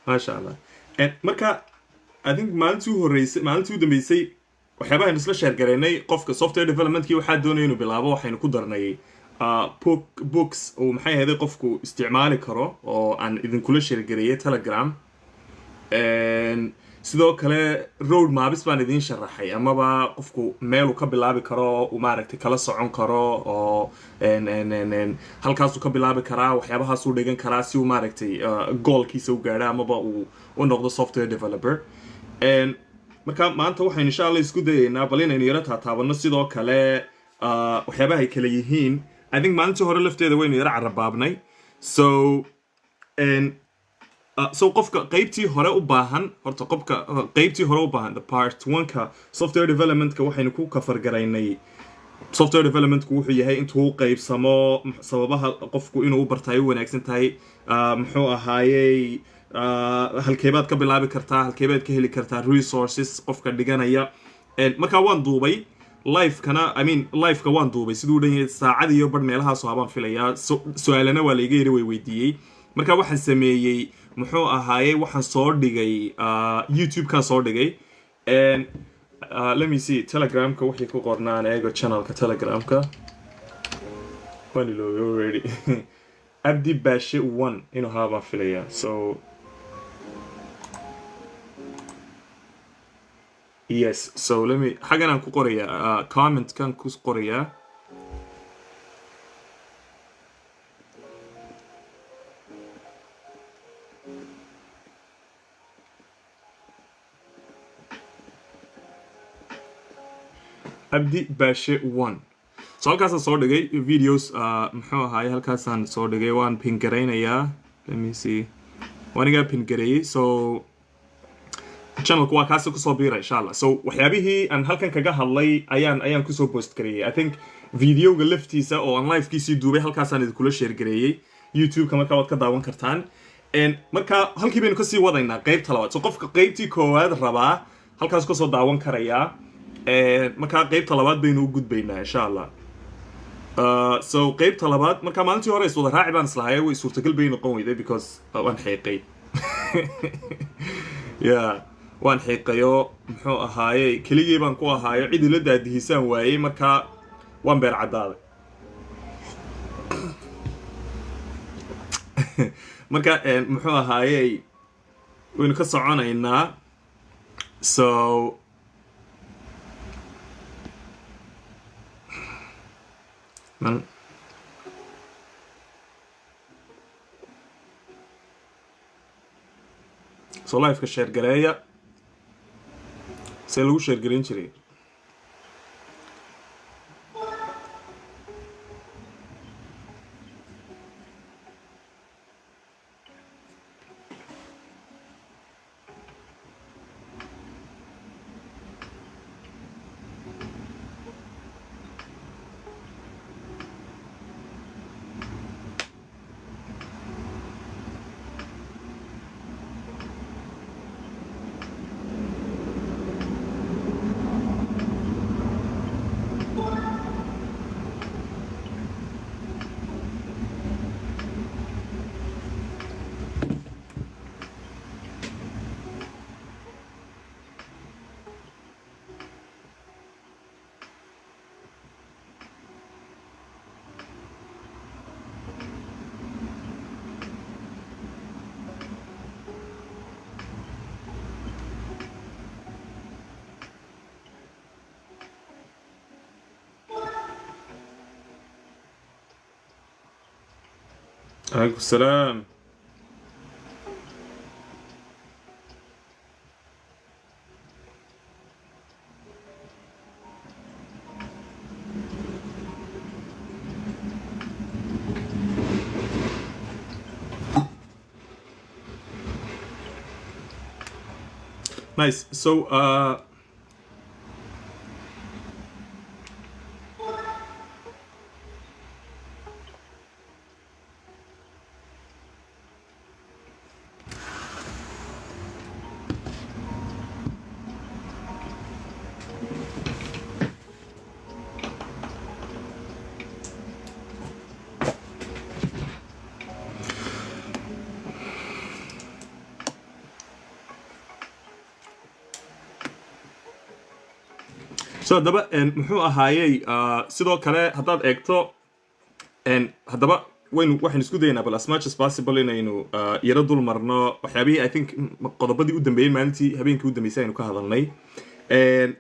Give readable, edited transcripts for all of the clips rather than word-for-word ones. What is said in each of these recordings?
maasha allah. Marka I think maalintii u dambeysay waxyaabaha aynu isla sheergaraynay qofka software developmentkii waxaa doonaya inuu bilaabo waxaynu ku darnay books oo maxay ahayd qofku isticmaali karo oo aan idinkula sheergareeyay telegram. sidoo kale road maps baan idin sharaxay amaba qofku meel uu ka bilaabi karo uu maaragtay kala socon karo oo halkaas uu ka bilaabi karaa waxyaabahaas uu dhigan karaa si uu maaragtay goalkiisa u gaadho amaba uu u noqdo software developer. marka maanta waxaynu insha Allah isku dayaynaa bal inaynu yara taataabano sidoo kale waxyaabaha ay kala yihiin. I think maalintii hore lafteeda waynu yara carabaabnay. So qofka qaybtii hore u baahan horta qofka qaybtii hore u baahan the part 1ka software developmentka waxaynu ku kafar garaynay software developmentku wuxuu yahay intuu qaybsamo sababaha qofku inuu u bartay u wanaagsan tahay muxuu ahaayay halkeebaad ka bilaabi kartaa halkeebaad ka heli kartaa resources qofka dhiganaya. marka waan duubay live-ka waan duubay siduu dhan yahay saacad iyo bar meelahaas oo abaan filayaa su'aalana waa la iga yiri way weydiiyey. marka waxaan sameeyay muxuu ahaayay waxaan soo dhigay YouTube-kan soo dhigay. let me see Telegram-ka wixii ku qornaan eego channel-ka Telegram-ka waan ilooyay already. Abdi Bashe 1 inuu haabaan filayaa. So yes, so let me xagan aan ku qorayaa comment-kan ku qorayaa. Abdi Bashe 1. So halkaasaan soo dhigay videos muxuu ahaay halkaasaan soo dhigay waan pin garaynayaa. Let me see. Waanigaa pin gareeyay. So channelku waa kaasi kusoo biira insha Allah. So waxyaabihii aan halkan kaga hadlay ayaan kusoo post gareeyay. I think videoga laftiisa oo aan live-kiisii duubay halkaasaan idinkula share gareeyay. YouTube-ka markaa waad ka daawan kartaan. marka halkii baynu kasii wadaynaa qaybta labaad. So qofka qaybtii koowaad rabaa halkaas kasoo daawan karayaa. marka qaybta labaad baynu u gudbaynaa insha Allah. so qaybta labaad marka maalintii hore iswada raaci baan islahay way suurtagal bay noqon weyday because waan xiiqay. yeah waan xiiqayo muxuu ahaayay keligii baan ku ahaayo cid ila daadihisaan waayay marka waan beer cadaaday. marka muxuu ahaayay waynu ka soconaynaa. so so live-ka share gareeya see lagu share gareyn jiray. عليكم السلام. Nice. So so hadaba muxuu ahaayay sidoo kale haddaad eegto haddaba waxaan isku daynaa bal as much as possible inaynu yaro dul marno waxyaabihii I think qodobadii u dambeeyay maalintii habeenkii u dambeysay aynu ka hadalnay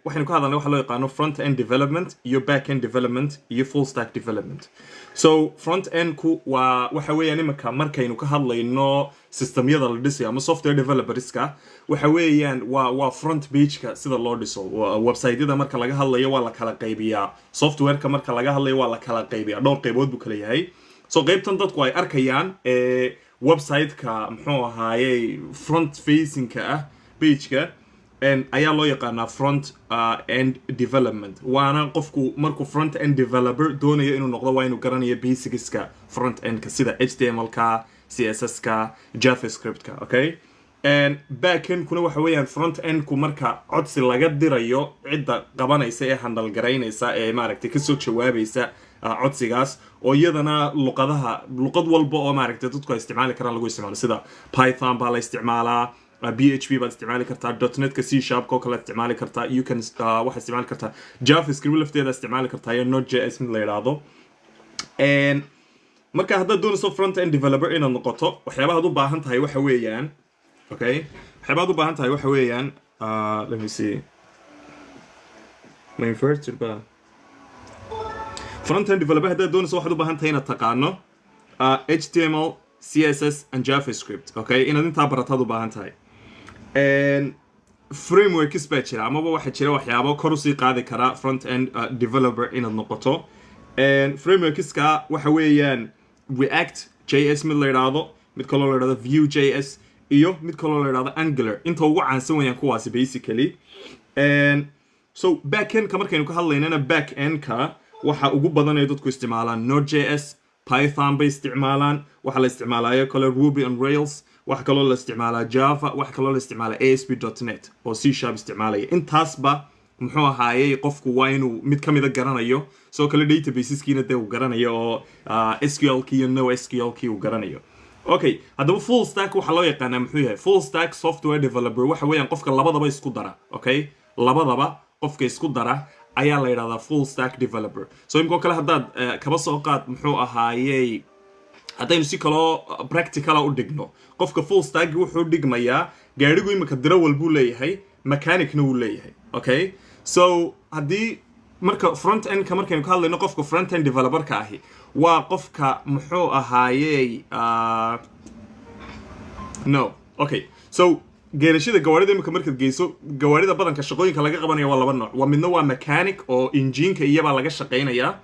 waxaynu ka hadalnay waxa loo yaqaano front end development iyo back end development iyo full stack development so front end ku waa waxa weeyaan imika markaynu ka hadlayno systemyada la dhisayo ama software developerska waxa weeyaan waa front page-ka sida loo dhiso website-yada marka laga hadlayo waa la kala qaybiyaa software-ka marka laga hadlayo waa la kala qaybiyaa dhowr qaybood buu kala yahay so qaybtan dadku ay arkayaan website-ka muxuu ahaayay front facing-ka ah page-ka ayaa loo yaqaanaa front end development waana qofku markuu front end developer doonayo inuu noqdo waa inuu garanayo basicska front endka sida HTML-ka CSS-ka JavaScript-ka okay back end kuna waxa weeyaan front endku marka codsi laga dirayo cidda qabanaysa ee handle garaynaysa ee maaragtay kasoo jawaabaysa codsigaas oo iyadana luqad walba oo maaragtay dadku ay isticmaali karaan lagu isticmaalo sida Python baa la isticmaalaa PHP baad isticmaali kartaa .NET ka C# oo kale isticmaali kartaa you can waxa isticmaali kartaa JavaScript lafteeda isticmaali kartaa iyo Node.js mid la yiraahdo marka hadda doonayso front end developer inaad noqoto waxyaabaha aad u baahan tahay waxa weeyaan okay waxyaabaha aad u baahan tahay waxa weeyaan let me see my first front end developer hadda doonayso waxaad u baahan tahay inaad taqaano HTML CSS and JavaScript okay inaad intaa barataad u baahan tahay frameworks baa jira amaba waxa jira waxyaabo kor u sii qaadi kara front end developer inaad noqoto frameworkska waxa weeyaan React.js mid la yiraahdo mid kaloo la yiraahdo Vue.js iyo mid kaloo la yiraahdo Angular inta ugu caansan weeyaan kuwaasi basically so back end ka markaynu ka hadlaynana back end ka waxa ugu badan ay dadku isticmaalaan Node.js Python bay isticmaalaan waxa la isticmaalayo kale Ruby on Rails waxa kaloo la isticmaalaa Java waxa kaloo la isticmaalaa ASP.NET oo C# isticmaalaya intaasba muxuu ahaayay qofku waa inuu mid kamid garanayo soo kale databaseskiina uu garanayo oo SQL-ki iyo NoSQL-ki uu garanayo okay hadaba full stack waxa loo yaqaanaa muxuu yahay full stack software developer waxa weeyaan qofka labadaba isku dara okay labadaba qofka isku dara ayaa la yiraahdaa full stack developer so imko kale haddaad kaba soo qaad muxuu ahaayay haddaynu si kaloo practical u dhigno qofka full stack wuxuu dhigmayaa gaarigu imika darawal buu leeyahay mechanicna uu leeyahay okay so haddii marka front end ka markaynu ka hadlayno qofka front end developer ka ahi waa qofka muxuu ahaayay no okay so geerashada gawaarida imika markaad geyso gawaarida badanka shaqooyinka laga qabanayo waa laba nooc waa midna waa mechanic oo engineka iyaba laga shaqeynayaa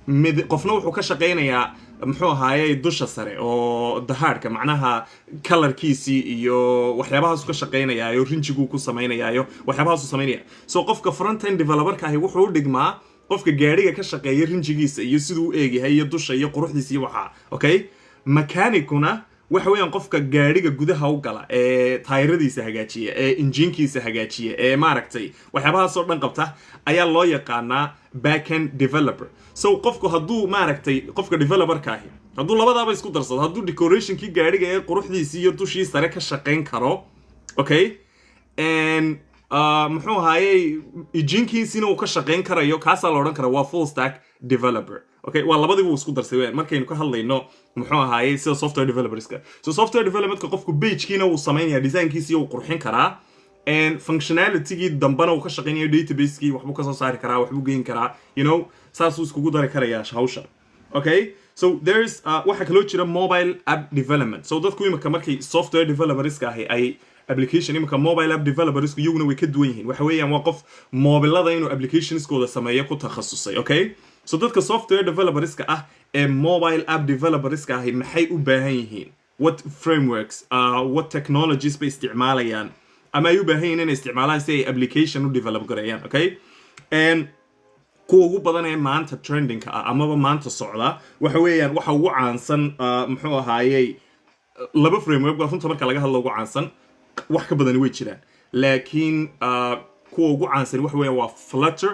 mid qofna wuxuu ka shaqeynayaa muxuu ahaayay dusha sare oo dahaarka macnaha colorkiisi iyo waxyaabahaas ka shaqeynayaayo rinjigu ku sameynayaayo waxyaabahaas uu sameynaya so qofka front end developer ka ahi wuxuu u dhigmaa qofka gaariga ka shaqeeya rinjigiisa iyo siduu u eegyahay iyo dusha iyo quruxdiisa iyo waxa okay mechanicuna waxa weeyaan qofka gaariga gudaha u gala ee taayiradiisa hagaajiya ee injiinkiisa hagaajiya ee maaragtay waxyaabahaas oo dhan qabta ayaa loo yaqaanaa back end developer so qofku hadduu maaragtay qofka developer-ka ahi hadduu labadaaba isku darsado hadduu decorationkii gaariga ee quruxdiisii iyo dushii sare ka shaqeyn karo okay muxuu ahaayay injiinkiisina uu ka shaqeyn karayo kaasaa la odhan kara waa full stack developer okay waa labadiiba uu isku darsay weeyaan markaynu ka hadlayno muxuu ahaayay sida software developerska so software developmentka qofku page-kiina uu sameynaya design-kiisa uu qurxin karaa functionality-gii dambana uu ka shaqeynayo database-kii waxbuu ka soo saari karaa waxbuu geyn karaa you know saasuu iskugu dari karayaa hawsha okay so there's waxa kaloo jira mobile app development so dadku imika markay software developerska ahi ay application imika mobile app developers iyaguna way ka duwan yihiin waxa weeyaan waa qof mobilada inuu applicationskooda sameeyo ku takhasusay okay so dadka software developerska ah ee mobile app developerska ah maxay u baahan yihiin what frameworks what technologies bay isticmaalayaan ama ay u baahan yihiin inay isticmaalaan si ay application u develop gareeyaan okay and kuwa ugu badan ee maanta trending ah amaba maanta socda waxa weeyaan waxa ugu caansan muxuu ahaayay laba framework runta marka laga hadlo ugu caansan wax ka badan way jiraan laakiin kuwa ugu caansan waxa weeyaan waa Flutter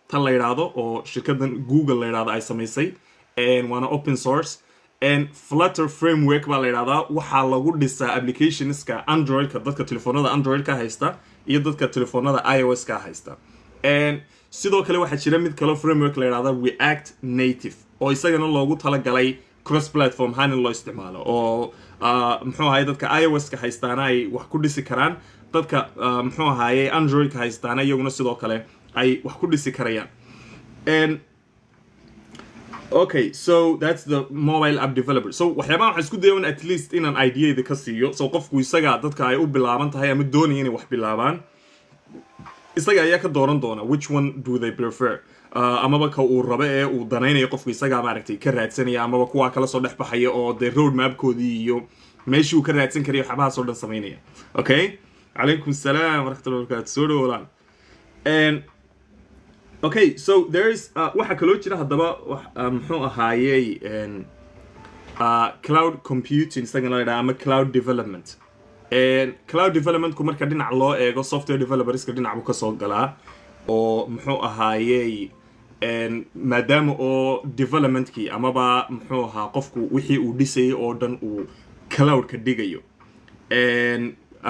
tan la yiraahdo oo shirkadan Google la yiraahdo ay sameysay waana open source and Flutter framework baa la yiraahdaa waxa lagu dhisaa applicationska Android ka dadka telefoonada Android ka haysta iyo dadka telefoonada iOS ka haysta and sidoo kale waxaa jira mid kale framework la yiraahdo React Native oo isagana loogu talagalay cross platform haan loo isticmaalo oo muxuu ahaayay dadka iOS ka haystaana ay wax ku dhisi karaan dadka muxuu ahaayay Android ka haystaana iyaguna sidoo kale ay wax ku dhisi karayaan. And okay, so that's the mobile app developer. So waxyaabaha waxaan isku dayaa at least inaan idea ka siiyo so qofku isaga dadka ay u bilaaban tahay ama doonayaan inay wax bilaabaan isaga ayaa ka dooran doona which one do they prefer. Amaba ka uu rabo ee uu danaynayo qofku isaga maaragtay ka raadsanaya amaba kuwa kala soo dhex baxaya oo the road map koodii iyo meeshii uu ka raadsan karayo waxyaabaha soo dhan sameynaya. Okay, alaykum salaam wa rahmatullahi wa barakatuh. Soo dhawaad. And okay, so there's waxa kaloo jira hadaba muxuu ahaayay cloud computing isagana la yiraahdo ama cloud development. And cloud development ku marka dhinac loo eego software developers ka dhinac buu ka soo galaa oo muxuu ahaayay maadaama oo developmentkii amaba muxuu ahaa qofku wixii uu dhisay oo dhan uu cloud ka dhigayo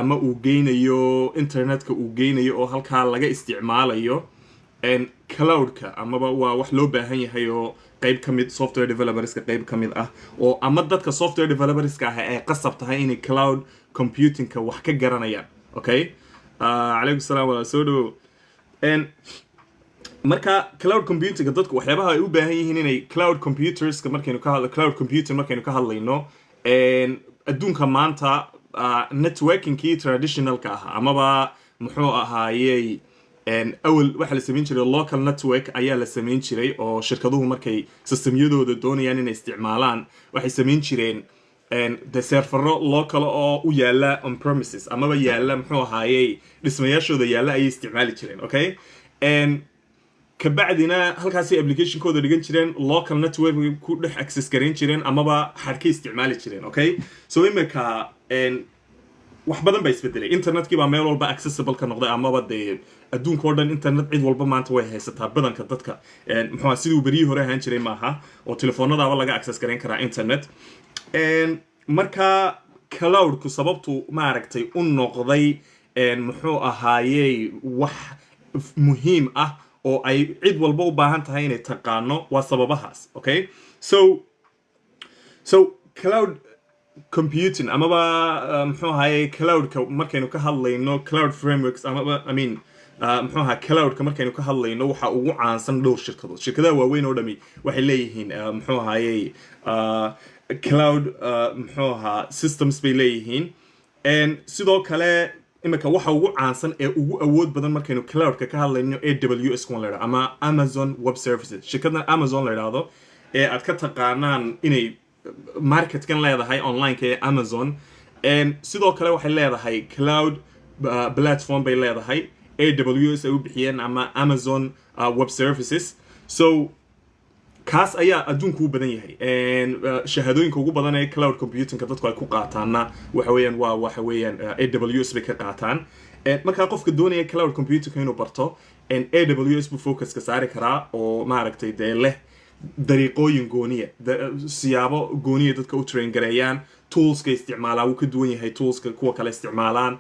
ama uu geynayo internetka uu geynayo oo halka laga isticmaalayo cloudka amaba waa wax loo baahan yahay oo qayb kamid software developers ka qayb kamid ah oo ama dadka software developers ka ah ay qasab tahay in cloud computing ka wax ka garanayaan. Okay, alaykum salaam wa soo marka cloud computing dadku waxyaabaha ay u baahan yihiin inay cloud computers ka markaynu ka hadlo cloud computing markaynu ka hadlayno adduunka maanta networking kii traditional ka ah amaba muxuu ahaayay awal waxa la sameyn jiray local network ayaa la sameyn jiray oo shirkaduhu markay systemyadooda doonayaan inay isticmaalaan waxay sameyn jireen the serverro local oo u yaala on premises amaba yaala muxuu ahaayay dhismayaashooda yaala ay isticmaali jireen. Okay, kabacdina halkaasay application kooda dhigan jireen local network ku dhex access gareyn jireen amaba xadka isticmaali jireen. Okay, so imika wax badan bay isbedelay internetkii baa meel walba accessible ka noqday amaba de adduunka oo dhan internet cid walba maanta way haysataa badanka dadka muxuu sidii bari hore ahaan jiray maaha oo telefoonadaaba laga access gareyn karaa internet. Marka cloud ku sababtu maaragtay u noqday muxuu ahaayay wax muhiim ah oo ay cid walba u baahan tahay inay taqaano waa sababahaas. Okay, so cloud computing amaba muxuu ahaayay cloud ka markaynu ka hadlayno cloud frameworks amaba I mean muxuu ahaa cloud ka markaynu ka hadlayno waxa ugu caansan dhowr shirkadaha waaweyn oo dhami waxay leeyihiin muxuu ahaayay cloud muxuu ahaa systems bay leeyihiin sidoo kale imika waxa ugu caansan ee ugu awood badan markaynu cloudka ka hadlayno AWS la yiraahdo ama Amazon Web Services. Shirkadda Amazon la yiraahdo ee aad ka taqaanaan inay market kan leedahay online ka Amazon sidoo kale waxay leedahay cloud platform bay leedahay AWS ay u bixiyeen ama Amazon Web Services. So kaas ayaa adduunku u badan yahay shahaadooyinka ugu badan ee cloud computing ka dadku ay ku qaataana waxa weeyaan AWS bay ka qaataan marka qofka doonaya cloud computing inuu barto AWS bu focus ka saari karaa oo maaragtay de leh dariiqooyin gooniya siyaabo gooniya dadka u train gareeyaan tools ka isticmaalaa uu ka duwan yahay tools ka kuwa kale isticmaalaan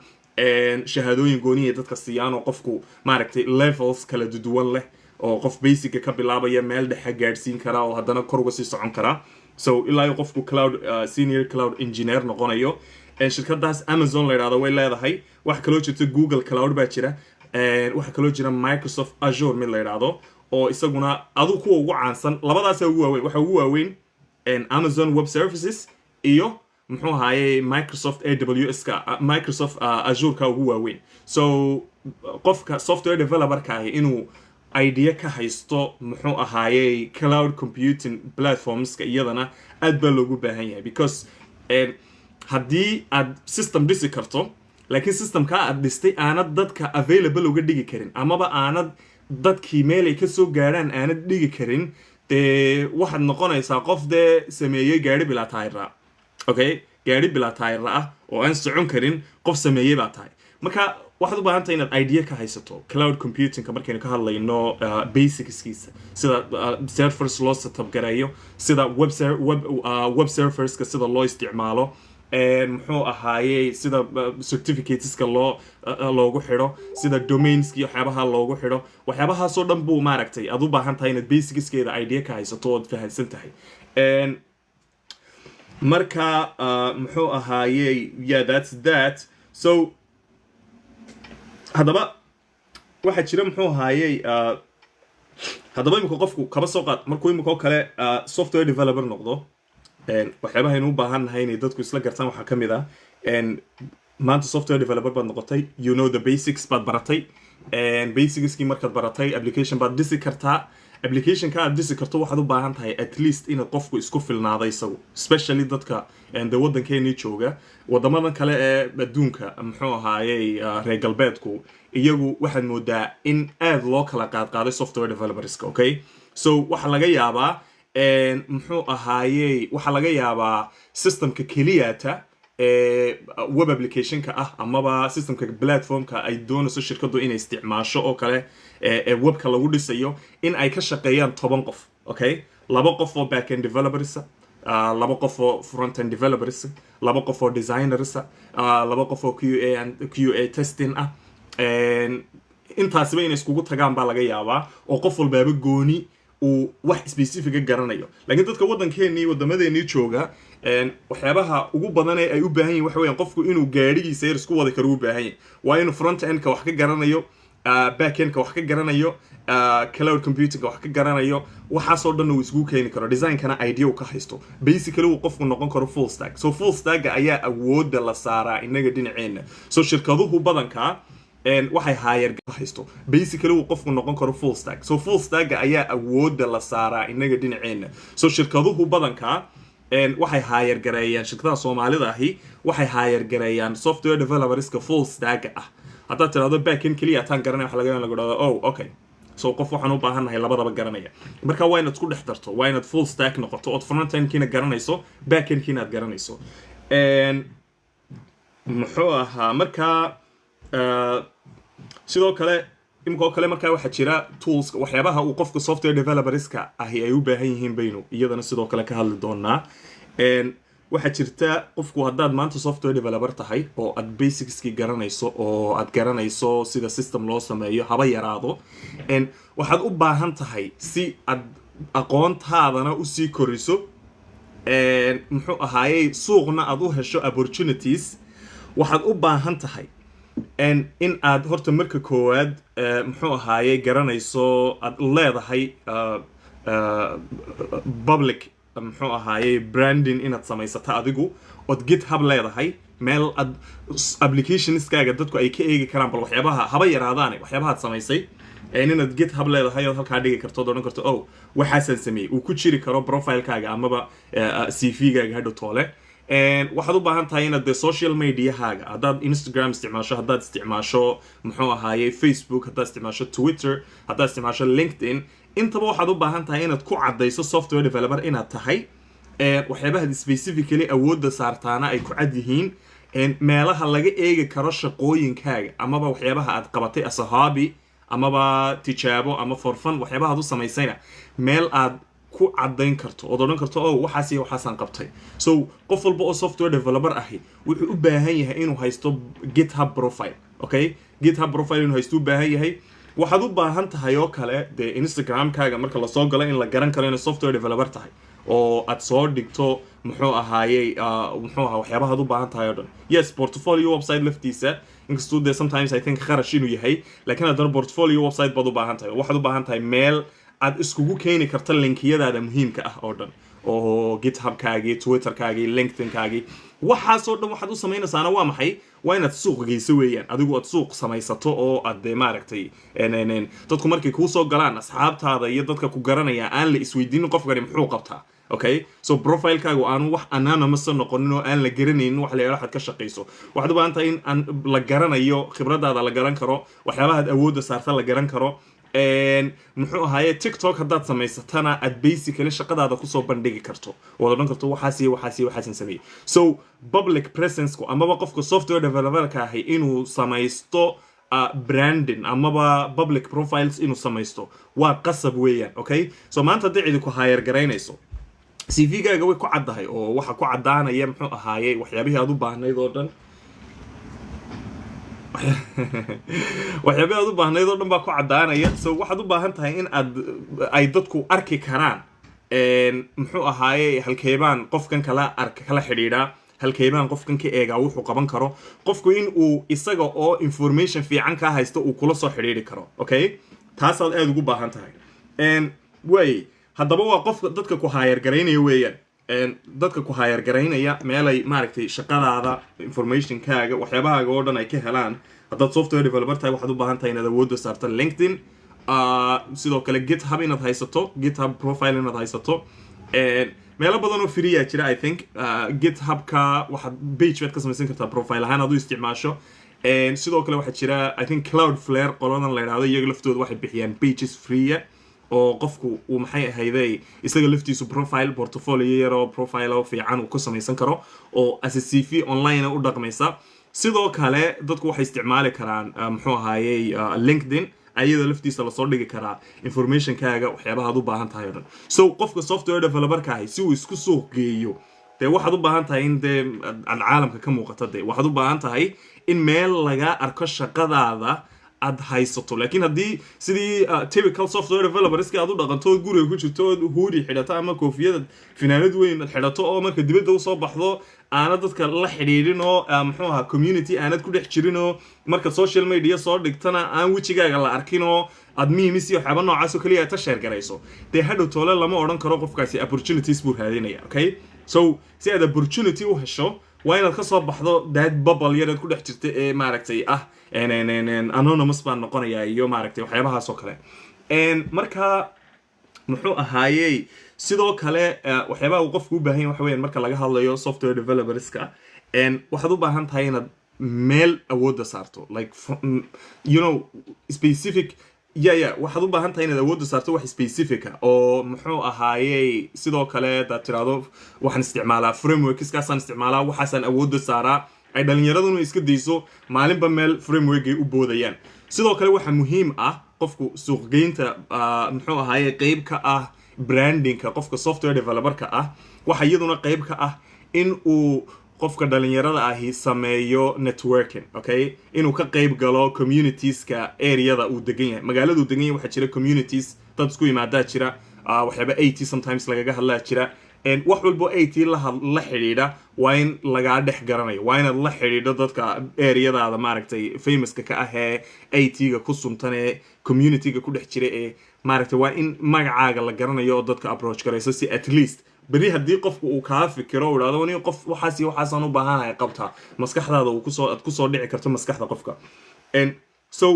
shahaadooyin gooniya dadka siiyaan oo qofku maaragtay levels kala duwan leh oo qof basic ka bilaabaya meel dhexe gaarsiin kara oo haddana kor uga sii socon kara. So ilaa qofku cloud senior cloud engineer noqonayo shirkadaas Amazon la yiraahdo way leedahay wax kaloo jirta Google Cloud baa jira wax kaloo jira Microsoft Azure mid la yiraahdo oo isaguna adu kuwa ugu caansan labadaas ugu waaweyn waxa ugu waaweyn Amazon Web Services iyo muxuu ahaayay Microsoft AWS ka Microsoft Azure ka ugu waaweyn. So qofka software developer ka inuu idea ka haysto muxuu ahaayay cloud computing platforms ka iyadana aad baa loogu baahan yahay because haddii aad system dhisi karto laakiin systemka aad dhistay aanad dadka available uga dhigi karin amaba aanad dadkii meel ay ka soo gaaraan aanad dhigi karin dee waxaad noqonaysaa qof dee sameeyey gaari bilaa taayir. Okay, gaari bilaa taayir ah oo aan socon karin qof sameeyey baa tahay. Marka waxaad u baahan tahay inaad idea ka haysato cloud computing ka markaynu ka hadlayno basicskiisa sida servers loo setup gareeyo sida web servers ka sida loo isticmaalo muxuu ahaayey sida certificateska loogu xidho sida domainski waxyaabaha loogu xidho waxyaabahaasoo dhan buu maaragtay aad u baahan tahay inaad basicskeeda idea ka haysato ood fahansan tahay marka muxuu ahaayey yeah that's that so haddaba waxaa jira muxuu ahaayey haddaba imika qofku kaba soo qaad markuu imika oo kale software developer noqdo waxyaabaha aynu u baahan nahay inay dadku isla gartaan waxaa ka mid ah maanta software developer baad noqotay you know the basics baad baratay basicskii markaad baratay application baad dhisi kartaa applicationka aad dhisi karto waxaad u baahan tahay at least inaad qofku isku filnaado isagu especially dadka de waddankeennii jooga waddamadan kale ee adduunka muxuu ahaayey reer galbeedku iyagu waxaad moodaa in aad loo kala qaadqaaday software developerska okay so waxaa laga yaabaa muxuu ahaayey waxaa laga yaabaa systemka keliyata web applicationka ah amaba systemka platformka ay doonayso shirkadu inay isticmaasho oo kale webka lagu dhisayo in ay ka shaqeeyaan 10 qof okay 2 qof oo backend developers 2 qof oo frontend developers 2 qof oo designers 2 qof oo QA testing ah intaasiba inay iskugu tagaan baa laga yaabaa oo qof walbaaba gooni uu wax specific garanayo laakiin dadka waddankeennii wadamadeennii jooga waxyaabaha ugu badan ee ay u baahan yihiin waxa weeyaan qofku inuu gaadhigiisa yar isku wada karo u baahan yahay waa inuu front endka wax ka garanayo back endka wax ka garanayo cloud computingka wax ka garanayo waxaasoo dhan uu isku keeni karo designkana idea uu ka haysto basically uu qofku noqon karo full stack so full stack ayaa awoodda la saaraa inaga dhinaceena so shirkaduhu badanka waxay hire haysto basically uu qofku noqon karo full stack so full stack ayaa awoodda la saaraa inaga dhinaceena so shirkaduhu badanka waxay hire gareeyaan shirkadaha Soomaalida ahi waxay hire gareeyaan software developerska full stack ah hadda tirado backend kaliya taan garanay waxa laga yaabaa oh okay so qof waxaan u baahanahay labadaba garanaya marka waa inaad isku dhex darto waa inaad full stack noqoto oo front end kiina garanayso back end kiina aad garanayso muxuu ahaa marka sidoo kale imko kale marka waxa jira tools waxyaabaha uu qofka software developerska ahi ay u baahan yihiin baynu iyadana sidoo kale ka hadli doonaa waxa jirta qofku haddaad maanta software developer tahay oo aad basicski garanayso oo aad garanayso sida system loo sameeyo haba yaraado waxaad u baahan tahay si aad aqoontaadana u sii koriso muxuu ahaayey suuqna aad u hesho opportunities waxaad u baahan tahay in aad horta marka koowaad muxuu ahaayey garanayso aad leedahay public muxuu ahaayey branding inaad samaysato adigu ood GitHub leedahay meel aad applicationskaaga dadku ay ka eegi karaan bal waxyaabaha haba yaraadaan waxyaabaha aad samaysay inaad GitHub leedahay oo halka dhigi karto doon karto oh waxaasan sameeyay uu ku jiri karo profile-kaaga amaba CV-gaaga hadhow toole waxaad u baahan tahay inaad social media-haaga haddaad Instagram isticmaasho haddaad isticmaasho muxuu ahaayey Facebook haddaad isticmaasho Twitter haddaad isticmaasho LinkedIn intaba waxaad u baahan tahay inaad ku cadayso software developer inaad tahay waxyaabaha specifically awoodda saartaana ay ku cad yihiin meelaha laga eegi karo shaqooyinkaaga amaba waxyaabaha aad qabatay as a hobby amaba tijaabo ama for fun waxyaabaha aad u samaysayna meel aad ku cadayn karto oo dooran karto oo waxaas iyo waxaasan qabtay so qof walba oo software developer ahi wuxuu u baahan yahay inuu haysto GitHub profile okay GitHub profile inuu haysto u baahan yahay waxaad u baahan tahay oo kale de Instagram-kaaga marka la soo galo in la garan karo in software developer tahay oo aad soo dhigto muxuu ahaayey muxuu ahaa waxyaabaha aad u baahan tahay oo dhan yes portfolio website laftiisa inkastoo de sometimes I think kharash inuu yahay laakiin haddana portfolio website baad u baahan tahay waxaad u baahan tahay meel aad iskugu keeni karto linkiyadaada muhiimka ah oo dhan oo GitHub-kaagii Twitter-kaagii LinkedIn-kaagii waxaasoo dhan waxaad u samaynaysaana waa maxay waa inaad suuq geyso weeyaan adigu aad suuq samaysato oo aad maaragtay dadku markay kuu soo galaan asxaabtaada iyo dadka ku garanaya aan la isweydiinin qofkani muxuu qabtaa okay so profile-kaagu aan wax anonymous noqonin oo aan la garanaynin wax la yiraahdo ka shaqeyso waxaad u baahan tahay in la garanayo khibradaada la garan karo waxyaabaha aad awoodda saarta la garan karo muxuu ahaayey TikTok haddaad samaysatana aad basically shaqadaada kusoo bandhigi karto oo odhan karto waxaasan sameeyey so public presence-ku amaba qofka software developer-ka ahi inuu samaysto branding amaba public profiles inuu samaysto waa qasab weeyaan okay so maanta haddii cidi ku hire garaynayso CV-gaaga way ku caddahay oo waxa ku caddaanaya muxuu ahaayey waxyaabihii aad u baahnayd oo dhan waxyaabihii aad u baahnayd oo dhan baa ku caddaanaya. So waxaad u baahan tahay in ay dadku arki karaan muxuu ahaayey halkeebaan qofkan kala xidhiidhaa, halkeebaan qofkan ka eegaa wuxuu qaban karo, qofku in uu isaga oo information fiican ka haysto uu kula soo xidhiidhi karo. Okay, taasaad aad ugu baahan tahay. way haddaba waa qofka dadka ku hire garaynaya weeyaan, dadka ku hire garaynaya meelay maaragtay shaqadaada informationkaaga waxyaabahaaga oo dhan ay ka helaan. haddaad software developer tahay waxaad u baahan tahay inaad awoodda saarto LinkedIn, sidoo kale GitHub inaad haysato, GitHub profile inaad haysato. meelo badan oo free ah jira I think. GitHub-ka waxaad page baad ka samaysan kartaa profile ahaan aad u isticmaasho. sidoo kale waxaa jira I think Cloudflare qoladan la yiraahdo iyaga laftooda waxay bixiyaan pages free oo qofku uu maxay ahayday isaga laftiisu profile portfolio yaro profile fiican uu ku samaysan karo oo as a CV online u dhaqmaysa. sidoo kale dadku waxay isticmaali karaan muxuu ahaayey LinkedIn, ayada laftiisa la soo dhigi karaa informationkaaga waxyaabaha aad u baahan tahay oo dhan. So qofka software developer-ka ah si uu isku suuq geeyo dee waxaad u baahan tahay in dee aad caalamka ka muuqato, dee waxaad u baahan tahay in meel laga arko shaqadaada aad haysato. laakiin haddii sidii typical software developerska aad u dhaqanto guriga ku jirto hoodie xidhato ama koofiyad finaanad weyn xidhato oo marka dibadda u soo baxdo aanad dadka la xidhiidhin oo muxuu ahaa community aanad ku dhex jirin oo marka social media soo dhigtana aan wejigaaga la arkin oo aad memes iyo waxyaaba noocaas oo kaliya ta share garayso, dee hadhow toole lama odhan karo qofkaasi opportunities buu raadinaya. Okay, so si aad opportunity u hesho waa inaad ka soo baxdo that bubble yar aad ku dhex jirta ee maaragtay anonymous baan noqonayaa iyo maaragtay waxyaabahaas oo kale. marka muxuu ahaayey sidoo kale waxyaabaha uu qofku u baahan yahay waxa weeyaan marka laga hadlayo software developerska waxaad u baahan tahay inaad meel awoodda saarto like you know specific waxaad u baahan tahay inaad awoodda saarto wax specific oo muxuu ahaayey sidoo kale daad tiraahdo waxaan isticmaalaa frameworkskaasaan isticmaalaa waxaasaan awoodda saaraa ay dhalinyaraduna iska dayso maalinba meel framework ay u boodayaan. sidoo kale waxa muhiim ah qofku suuqgeynta muxuu ahaayey qayb ka ah brandingka qofka software developerka ah waxa iyaduna qayb ka ah in uu qofka dhalinyarada ahi sameeyo networking. Okay, inuu ka qayb galo communitieska areada uu degan yahay, magaalada uu degan yahay waxaa jira communities dad isku yimaadaa jira, waxyaaba AT sometimes lagaga hadlaa jira. wax walbo AT la xidhiidha waa in lagaa dhex garanayo, waa inaad la xidhiidho dadka areadaada maaragtay famouska ka ah ee AT-ga ku suntan ee community-ga ku dhex jira ee maaragtay waa in magacaaga la garanayo oo dadka approach garayso si at least beri haddii qofku uu kaa fikiro u idhahdo wani qof waxaas iyo waxaasaan u baahanahay qabtaa maskaxdaada aad kusoo dhici karto maskaxda qofka. so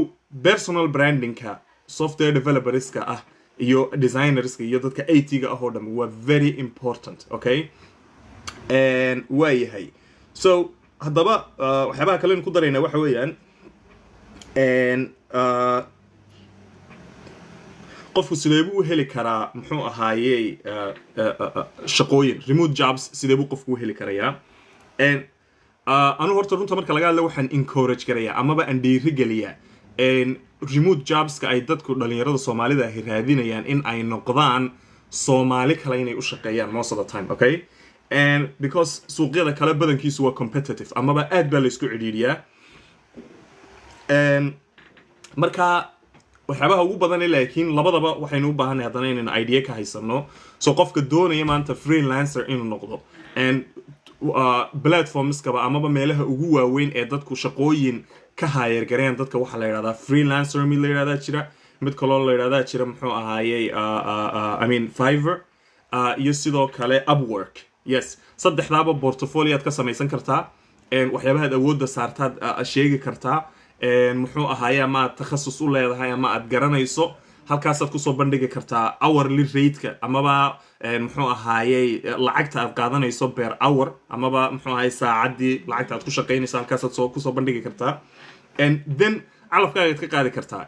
personal brandingka software developerska ah iyo designerska iyo dadka AT-ga ah oo dhan waa very important. Okay, waa yahay. so haddaba waxyaabaha kale ku darayna waxa weeyaan qofku sidee buu u heli karaa muxuu ahaayey shaqooyin remote jobs, sidee buu qofku u heli karayaa. anu horta runta marka laga hadla waxaan encourage garayaa amaba aan dhiirigeliyaa remote jobska ay dadku dhalinyarada Soomaalida ah raadinayaan in ay noqdaan Soomaali kale inay u shaqeeyaan most of the time. Okay, because suuqyada kale badankiisu waa competitive amaba aad baa la isku cidhiidhiyaa. marka waxyaabaha ugu badan laakiin labadaba waxaynu u baahanay haddana inaan idea ka haysano. so qofka doonaya maanta freelancer inuu noqdo platformskaba amaba meelaha ugu waaweyn ee dadku shaqooyin ka hire gareen dadka waxa la yiraahdaa freelancer mid la yiraahdaa jira, mid kaloo la yiraahdaa jira muxuu ahaayey I mean Fiverr iyo sidoo kale Upwork. yes, saddexdaaba portfolio aad ka samaysan kartaa, waxyaabaha awoodda saartaad sheegi kartaa, muxuu ahaayey ama takhasus u leedahay ama aad garanayso halkaasaad kusoo bandhigi kartaa hourly rate-ka amaba muxuu ahaayey lacagta aad qaadanayso per hour amaba muxuu ahaayey saacadii lacagta aad ku shaqaynayso halkaasaad kusoo bandhigi kartaa. then calafkaaga ka qaadi kartaa.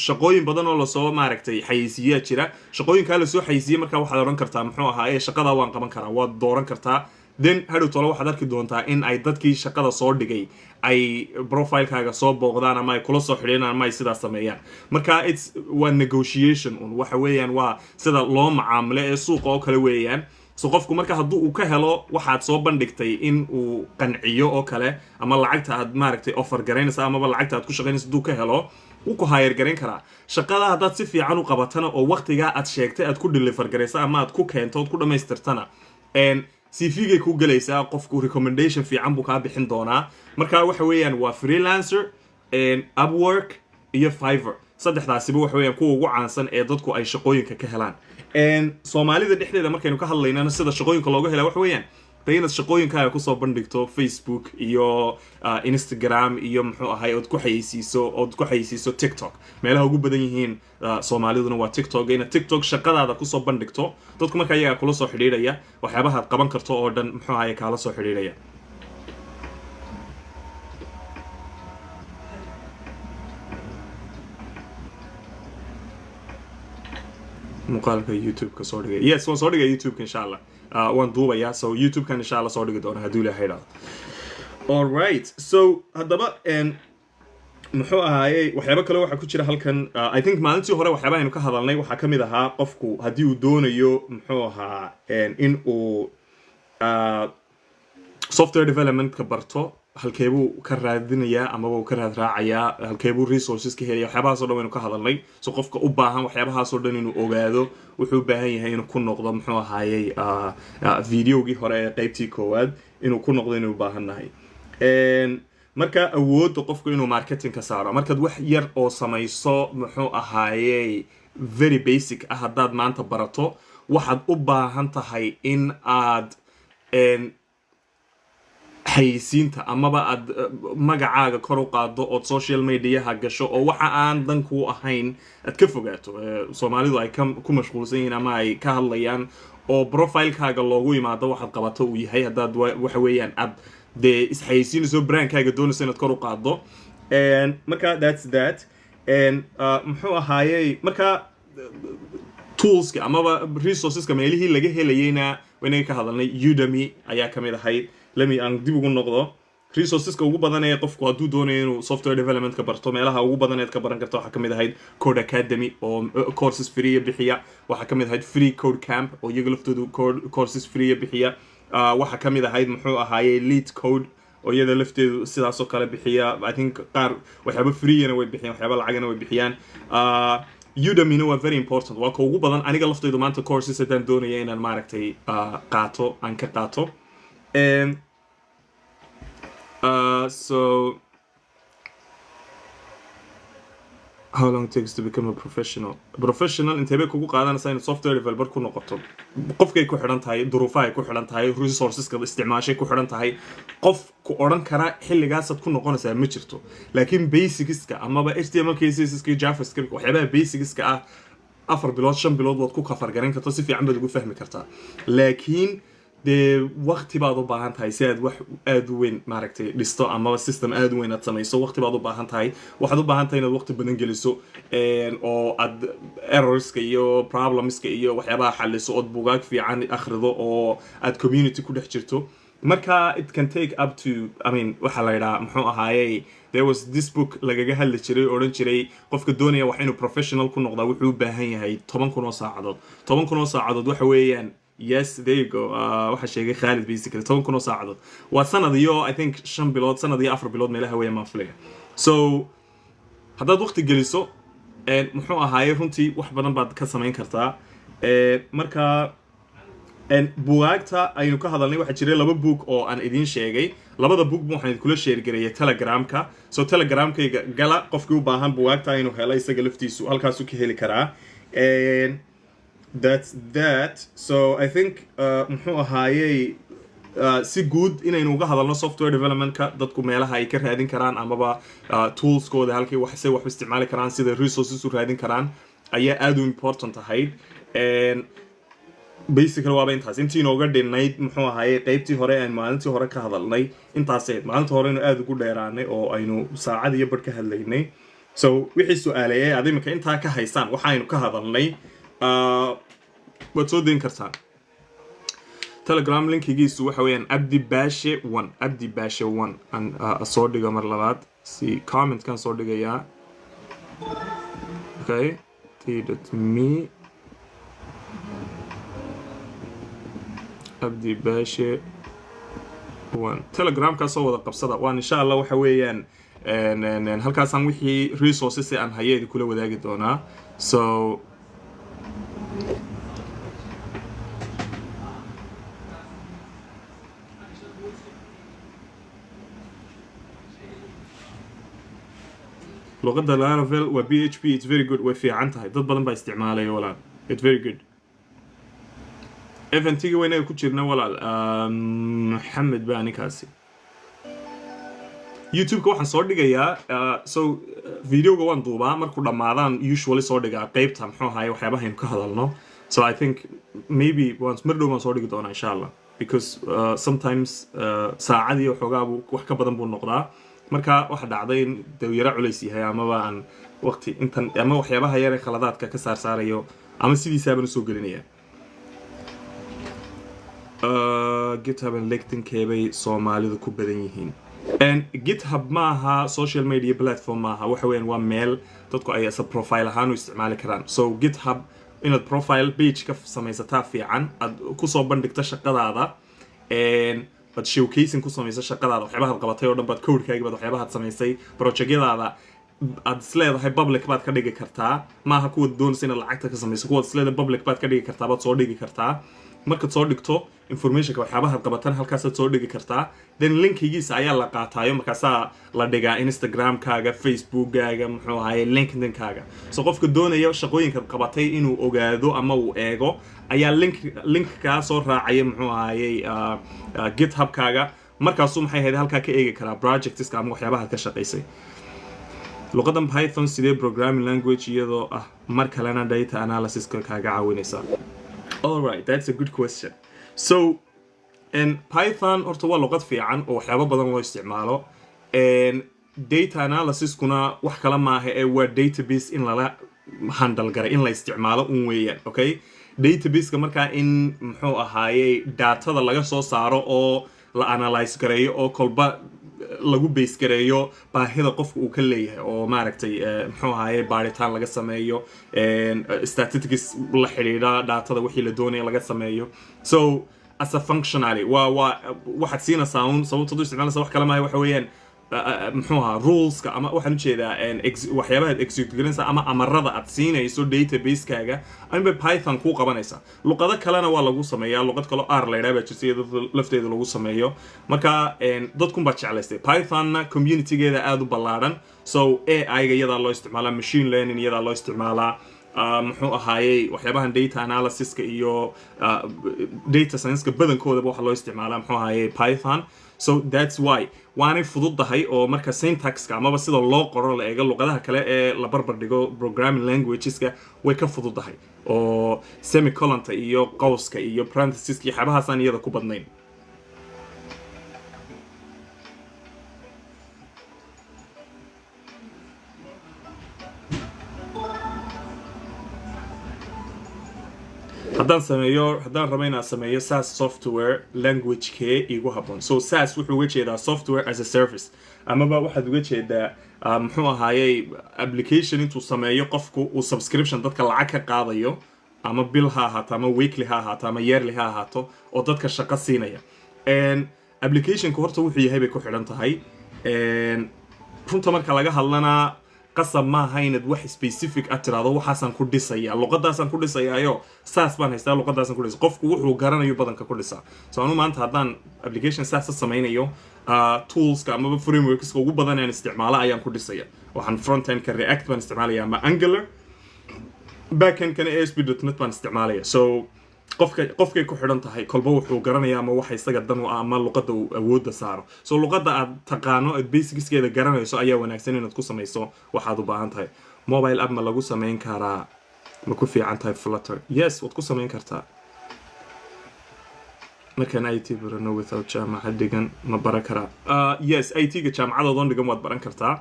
shaqooyin badan oo lasoo maaragtay xayeysiiyaa jira, shaqooyinkaa lasoo xayeysiiyey markaa waxaad odhan kartaa muxuu ahaayey shaqadaa waan qaban karaa, waad dooran kartaa. then hadhow tolo waxaad arki doontaa in ay dadkii shaqada soo dhigay ay profilekaaga soo booqdaan ama ay kula soo xidhiidhaan ama ay sidaas sameeyaan. marka waa negotiation waxa weeyaan waa sida loo macaamilo ee suuqa oo kale weeyaan. so qofku marka hadduu uu ka helo waxaad soo bandhigtay in uu qanciyo oo kale ama lacagta aad maaragtay offer garaynaysa amaba lacagta aad ku shaqaynaysa hadduu ka helo wuu ku hire garayn karaa shaqada haddaad si fiican u qabatana oo waqtigaa aad sheegtay aad ku deliver garaysa ama aad ku keento ood ku dhammaystirtana CV-gay ku galaysaa qofku recommendation fiican buu kaa bixin doonaa marka waxa weeyaan waa freelancer Upwork iyo Fiverr saddexdaasiba waxa weeyaan kuwa ugu caansan ee dadku ay shaqooyinka ka helaan Soomaalida dhexdeeda markaynu ka hadlaynana sida shaqooyinka looga helaa waxa weeyaan inaad shaqooyinkaaga kusoo bandhigto Facebook iyo Instagram iyo muxuu ahay ood ku xayeysiiso TikTok meelaha ugu badan yihiin Soomaaliduna waa TikTok inaad TikTok shaqadaada kusoo bandhigto dadku marka ayaga kula soo xidhiidhaya waxyaabaha aad qaban karto oo dhan muxuu ahay kaala soo xidhiidhaya muuqaalka YouTube-ka soo dhigay yes waan soo dhigay YouTube-ka insha Allah waan duubayaa so YouTube-kan insha Allah soo dhigi doona haddii Ilaahay yiraahdo all right so haddaba muxuu ahaayay waxyaabo kale waxa ku jira halkan I think maalintii hore waxyaabo aynu ka hadalnay waxa kamid ahaa qofku haddii uu doonayo muxuu ahaa in uu software development ka barto halkeebuu ka raadinayaa ama uu ka raacayaa halkeebuu resources ka helaya waxyaabahaas oo dhan waynu ka hadalnay so qofka u baahan waxyaabahaas oo dhan inuu ogaado wuxuu u baahan yahay inuu ku noqdo muxuu ahaayay videogii hore ee qaybtii koowaad inuu ku noqdo inuu u baahannahay marka awoodda qofku inuu marketing ka saaro markaad wax yar oo samayso muxuu ahaayay very basic ah haddaad maanta barato waxaad u baahan tahay in aad xayeysiinta amaba aad magacaaga kor u qaado oo social mediaha gasho oo waxa aan dan ku ahayn aad ka fogaato Soomaalidu ay ku mashquulsan yihiin ama ay ka hadlayaan oo profile-kaaga loogu yimaado waxaad qabato uu yahay haddaad waxa weeyaan aad dee isxayeysiinayso brandkaaga doonayso inaad kor u qaado marka that's that muxuu ahaayay marka toolska amaba resourceska meelihii laga helayayna waynaga ka hadalnay Udemy ayaa kamid ahayd aan dib ugu noqdo resourceska ugu badan ee qofku hadduu doonayo inuu software development ka barto meelaha ugu badan ee ka baran karto waxaa kamid ahayd Code Academy oo courses free bixiya waxaa kamid ahayd Free Code Camp oo iyaga laftoodu courses free bixiya waxaa kamid ahayd muxuu ahaayay Lead Code oo iyada lafteedu sidaas oo kale bixiya I think qaar waxyaabo free-na way bixiyaan waxyaabo lacagna way bixiyaan Udemy waa very important waa ka ugu badan aniga laftoodu maanta courses hadaan doonaya inaan maaragtay qaato aan ka qaato so how long it takes to become a professional intee bay kugu qaadanaysaa inaad software developer ku noqoto qofkay ku xidhan tahay duruufahay ku xidhan tahay resourceska isticmaashay ku xidhan tahay qof ku oran kara xilligaasaad ku noqonaysaa ma jirto laakiin basicska amaba HTML CSS iyo JavaScript waxyaabaha basicska ah 4 bilood 5 bilood waad ku kafar garan karto si fiican baad ugu fahmi kartaa laakiin dee waqti baad u baahan tahay si aad wax aad u weyn maaragtay dhisto ama system aad u weyn aad samayso waqti baad u baahan tahay waxaad u baahan tahay inaad waqti badan geliso oo aad errorska iyo problemska iyo waxyaabaha xalliso ood buugaag fiican akhrido oo aad community ku dhex jirto marka it can take up to waxa la yidhaha muxuu ahaayay there was this book lagaga hadli jiray odhan jiray qofka doonaya wax inuu professional ku noqdaa wuxuu u baahan yahay 10,000 saacadood 10,000 saacadood waxa weeyaan yes there you go waxa sheegay Khalid basically 10,000 saacadood waa sanad iyo I think 5 bilood sanad iyo 4 bilood meelaha weeyaan maafliga so haddaad waqti geliso muxuu ahaayay runtii wax badan baad ka samayn kartaa marka buugaagta aynu ka hadalnay waxa jiray laba book oo aan idin sheegay labada book waxaan kula share gareeyay Telegramka so Telegramkayga gala qofkii u baahan buugaagta aynu helay isaga laftiisu halkaas uu ka heli karaa that's that so I think muxuu ahaayay si good inaynu uga hadalno software development-ka dadku meelaha ay ka raadin karaan amaba toolskooda halkay wax isticmaali karaan sida resources u raadin karaan ayaa aad u important ahayd basically waaba intaas intii inooga dhinayd muxuu ahaayay qaybtii hore aan maalintii hore ka hadalnay intaasay maalinta hore inuu aad ugu dheeraanay oo aynu saacad iyo badh ka hadlaynay so wixii su'aaleeyay aad imika intaa ka haysaan waxaaynu ka hadalnay waad soo deyn kartaan Telegram linkigiisu waxa weeyaan Abdi Bashe 1 aan soo dhigo mar labaad si comment kan soo dhigayaa okay t.me Abdi Bashe وان تليجرام كاسو ودا قبسدا وان إن شاء الله waxa weeyaan halkaasaan wixii resources aan hayay kula wadaagi doonaa so luqadda Laravel wa PHP it's very good way fiican tahay dad badan baa isticmaalaya walaal it's very good eventiga wayna ku jirna walaal Maxamed baani kaasi YouTube-ka waxaan soo dhigayaa so video-ga waan duubaa markuu dhamaadaan usually soo dhigaa qaybta muxuu ahaay waxyaabaha aynu ka hadalno so I think maybe once mar dhow soo dhigi doonaa insha Allah because sometimes saacadii waxoogaa wax ka badan buu noqdaa marka waxa dhacday in dawiyara culays yahay ama aan waqti intan ama waxyaabaha yar ee khaladaadka ka saarayo ama sidiisaaba soo gelinaya GitHub and LinkedIn keebay Soomaalidu ku badan yihiin and GitHub maaha social media platform maaha waxa weeyaan waa meel dadku ay as profile ahaan u isticmaali karaan so GitHub inaad profile page ka samaysataa fiican aad ku soo bandhigto shaqadaada and bad showcasing ku samayso shaqadaada waxyaabaha aad qabatay oo dhan bad code-kaaga bad waxyaabaha aad samaysay project-yadaada aad isleedahay public baad ka dhigi kartaa maaha kuwa doonaysa inaad lacagta ka samayso kuwa isleedahay public baad ka dhigi kartaa baad soo dhigi kartaa markaad soo dhigto informationka waxyaabaha aad qabataan halkaas aad soo dhigi kartaa then linkigiisa ayaa la qaataayo markaasaa la dhigaa Instagram-kaaga Facebook-gaaga muxuu ahaay LinkedIn-kaaga so qofka doonaya shaqooyinka qabatay inuu ogaado ama uu eego ayaa link-ka soo raacaya muxuu ahaayay GitHub-kaaga markaasuu maxay ahayd halkaa ka eegi karaa projects-ka ama waxyaabaha aad ka shaqaysay luqadan Python sidee programming language iyadoo mar kalena data analysis-ka kaaga caawinaysa all right that's a good question so in Python horta waa luqad fiican oo waxyaabo badan loo isticmaalo and data analysis kuna wax kala maaha ee waa database in lala handle garay in la isticmaalo weeyaan okay database-ka markaa in muxuu ahaayay datada laga soo saaro oo la analyze gareeyo oo kolba lagu base gareeyo baahida qofka uu ka leeyahay oo maaragtay muxuu ahaayay baaritaan laga sameeyo statistics la xiriira datada wixii la doonayo laga sameeyo so as a functionally waxaad siinaysaa sababtoo isticmaalaysa wax kale maaha waxa weeyaan muxuu ahaa ruleska ama waxaan u jeedaa waxyaabaha execute galinaysa ama amarada aad siinayso database-kaaga ama Python ku qabanaysa luqado kalena waa lagu sameeyaa luqad kale R la yiraahdo jirta lafteeda lagu sameeyo marka dadku ba jeclaystay Python community-geeda aad u ballaaran so AI-ga iyada loo isticmaalaa machine learning iyada loo isticmaalaa muxuu ahaayay waxyaabahan data analysis-ka iyo data science-ka badankooda waxa loo isticmaalaa muxuu ahaayay Python so that's why waanay fududahay oo marka syntax-ka ama sida loo qoro la eego luqadaha kale ee la barbar dhigo programming languages-ka way ka fududahay oo semicolon-ta iyo qowska iyo parentheses-ka iyo waxyaabahaas aan iyada ku badnayn haddaan rabo inaan sameeyo SaaS software language kee igu habboon so SaaS wuxuu uga jeedaa software as a service amaba waxaad uga jeedaa muxuu ahaayay application intuu sameeyo qofku uu subscription dadka lacag ka qaadayo ama bill ha ahaato ama weekly ha ahaato ama yearly ha ahaato oo dadka shaqo siinaya application-ku horta wuxuu yahay bay ku xidhan tahay runta marka laga hadlana qasab ma aha inaad wax specific atirado waxaasan ku dhisaya luqadaasan ku dhisayaayo SaaS baan haystaa luqadaasan ku dhisay qofku wuxuu garanayo badanka ku dhisaa so anu maanta haddaan application SaaS samaynayo tools-ka ama frameworks-ka ugu badan aan isticmaalo ayaan ku dhisaya waxaan front-end-ka React baan isticmaalaya ama Angular back-end-kana ASP.NET baan isticmaalaya so qofkay ku xidhan tahay kolba wuxuu garanayaa ama waxa isaga dan u ama luqadda uu awoodda saaro so luqadda aad taqaano aad basicskeeda garanayso ayaa wanaagsan inaad ku samayso waxaad u baahan tahay mobile app ma lagu samayn karaa ma ku fiican tahay Flutter yes waad ku samayn kartaa markaan IT barano without jaamacad dhigan ma baran karaa yes IT-ga jaamacadoodan dhigan waad baran kartaa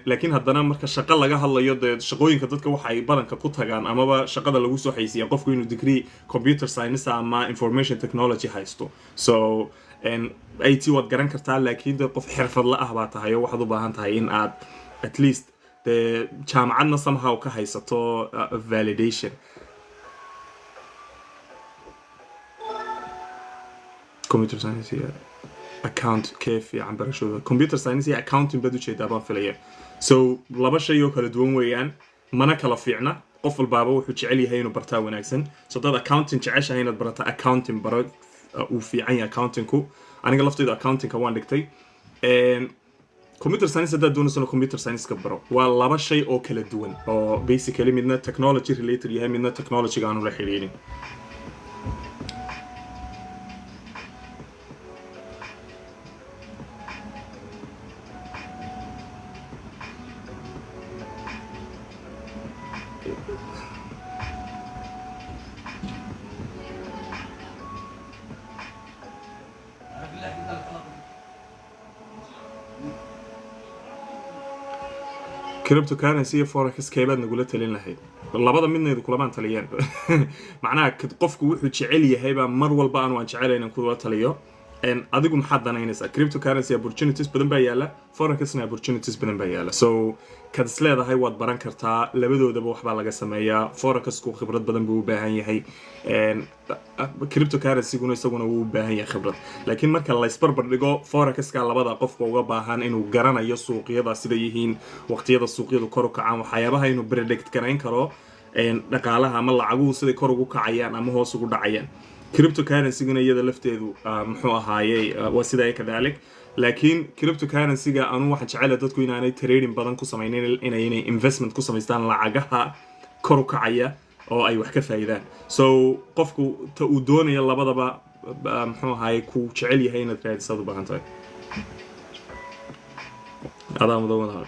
laakiin haddana marka shaqo laga hadlayo dee shaqooyinka dadka waxay badanka ku tagaan amaba shaqada lagu soo xaysiiyaa qofku inuu degree computer science ama information technology haysto so IT waad garan kartaa laakiin dee qof xirfadle ah baa tahay oo waxaad u baahan tahay in aad at least dee jaamacadna somehow ka haysato validation computer science iyo account كيف عن برشلونة computer science iyo accounting بدو شيء دابان فيليه so laba shay oo kala duwan weeyaan mana kala fiicna qof walbaaba wuxuu jecel yahay inuu bartaa wanaagsan so dad accounting jeceshahay inaad barataa accounting baro uu fiican yahay accountingku aniga laftayda accountingka waan dhigtay computer science haddaad doonayso computer science ka baro waa laba shay oo kala duwan oo basically midna technology related yahay midna technology aanu la xiriirin cryptocurrency iyo forex keebad nagula talin lahayd labada midneedu kulamaan taliyeen macnaha qofku wuxuu jecel yahay ba mar walba aan waan jecelahay inaan kula taliyo adigu maxaad danaynaysaa cryptocurrency opportunities badan baa yaala forexna opportunities badan baa yaala so kad isleedahay waad baran kartaa labadoodaba waxbaa laga sameeyaa forexku khibrad badan buu u baahan yahay cryptocurrency-guna isaguna wuu u baahan yahay khibrad laakiin marka la isbarbar dhigo forexka labada qofka uga baahan inuu garanayo suuqyada sida yihiin waqtiyada suuqyadu kor u kacaan waxyaabaha inuu predict garayn karo dhaqaalaha ama lacaguhu siday kor ugu kacayaan ama hoos ugu dhacayaan cryptocurrency-guna iyada lafteedu muxuu ahaayay waa sida ay kadalik laakiin cryptocurrency-ga anu waxaan jecelahay dadku inaanay trading badan ku samaynin inay investment ku samaystaan lacagaha kor u kacaya oo ay wax ka faa'iidaan so qofku ta uu doonayo labadaba muxuu ahaayay ku jecel yahay inaad raadisaad u baahan tahay adaa mudawada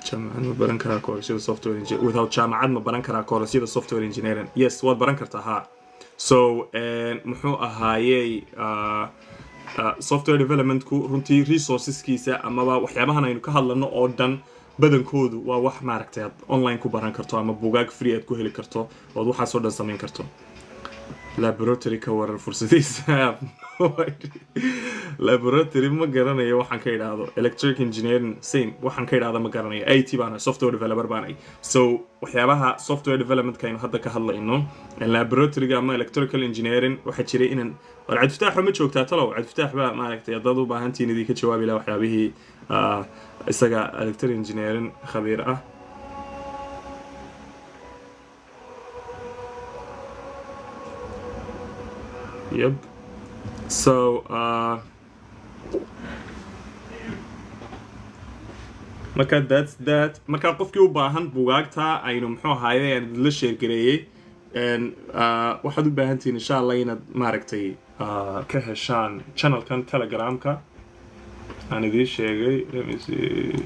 jaamacad ma baran karaa koorsada software engineering without jaamacad ma baran karaa koorsada software engineering yes waad baran kartaa ha so muxuu ahaayay software development-ku runtii resourceskiisa amaba waxyaabahan aynu ka hadlano oo dhan badankoodu waa wax maaragtay aad online ku baran karto ama buugaag free aad ku heli karto ood waxaas oo dhan samayn karto laboratory ka warar fursadiisa laboratory ma garanayo waxaan ka idhaahdo electric engineering same waxaan ka idhaahdo ma garanayo IT baan software developer baan so waxyaabaha software development-ka aynu hadda ka hadlayno laboratory-ga ama electrical engineering waxa jiray inaan cad فتاح ma joogtaa talow cad فتاح baa maaragtay dad u baahantiin idin ka jawaabi la waxyaabihii isaga electrical engineering khabiir ah yep so marka that's that marka qofkii u baahan buugaagta aynu muxuu ahaayay la share gareeyay waxaad u baahantiin insha Allah inaad maaragtay ka heshaan channelkan telegramka aan idin sheegay let me see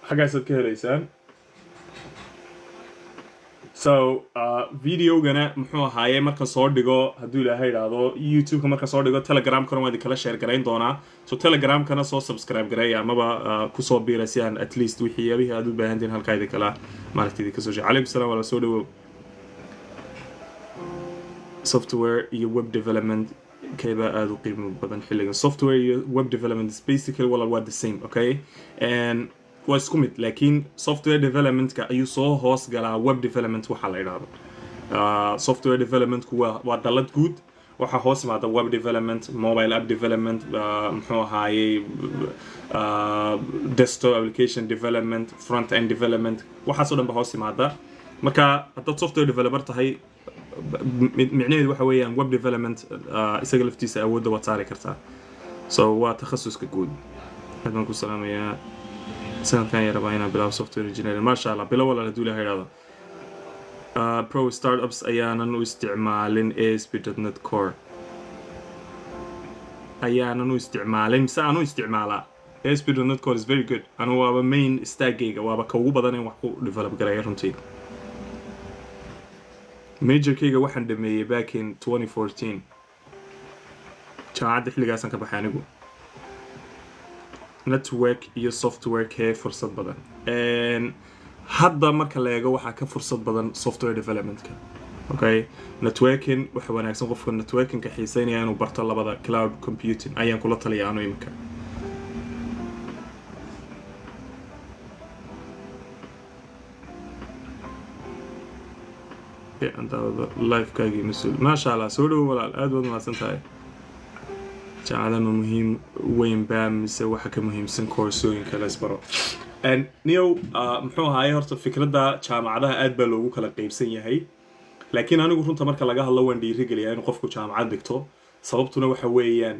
xagaasaad ka helaysaan so videogana muxuu ahaayay marka soo dhigo hadduu ilaahay idhaahdo youtube-ka marka soo dhigo telegramkana waan idinkala share garayn doonaa so telegramkana soo subscribe gareeya amaba kusoo biira si aan at least wixii aad u baahantiin halkaa idinkala maaragtay idinka soo sheeg calaykum salaam wala soo dhawow software iyo web development kayba aad u qiimo badan xilligan software iyo web development is basically waa the same okay and waa isku mid laakiin software development-ka ayuu soo hoos galaa web development waxa la yidhaahdo software development-ku waa dalad guud waxa hoos imaada web development mobile app development muxuu ahaayay desktop application development front end development waxaasoo dhan ba hoos imaada marka haddaad software developer tahay micnaheedu waxa weeyaan web development isaga laftiisa awoodda waad saari kartaa so waa takhasuska guud hadaan ku salaamayaa sanadkan yar baa inaan bilaabo software engineering masha Allah bilow wala haduu ilaahay yiraahdo pro startups ayaanan u isticmaalin ASP.NET Core ayaanan u isticmaalin mise aan u isticmaalaa ASP.NET Core is very good anu waaba main stack-gayga waaba ka ugu badan in wax ku develop gareeyo runtii major-kayga waxaan dhameeyay back in 2014 jaamacadda xilligaasan ka baxay anigu network iyo software kee fursad badan hadda marka la eego waxaa ka fursad badan software development-ka okay networking waxa wanaagsan qofka networking-ka xiiseynaya inuu barto labada cloud computing ayaan kula taliyaa anu imika أنت لايف كاجي مسؤول ما شاء الله سولو ولا أدود ما سنتهاي جعلنا مهم وين بام مسوي حكي مهم سن كورسوين كلا سبرو and نيو محو هاي هرت الفكرة ده جامعة أدبل لو كلا قيبسين يهي لكن أنا قلت أنت مركز لقاها الله وندي رجلي يعني قفكو جامعة دكتور sababtuna waxa weeyaan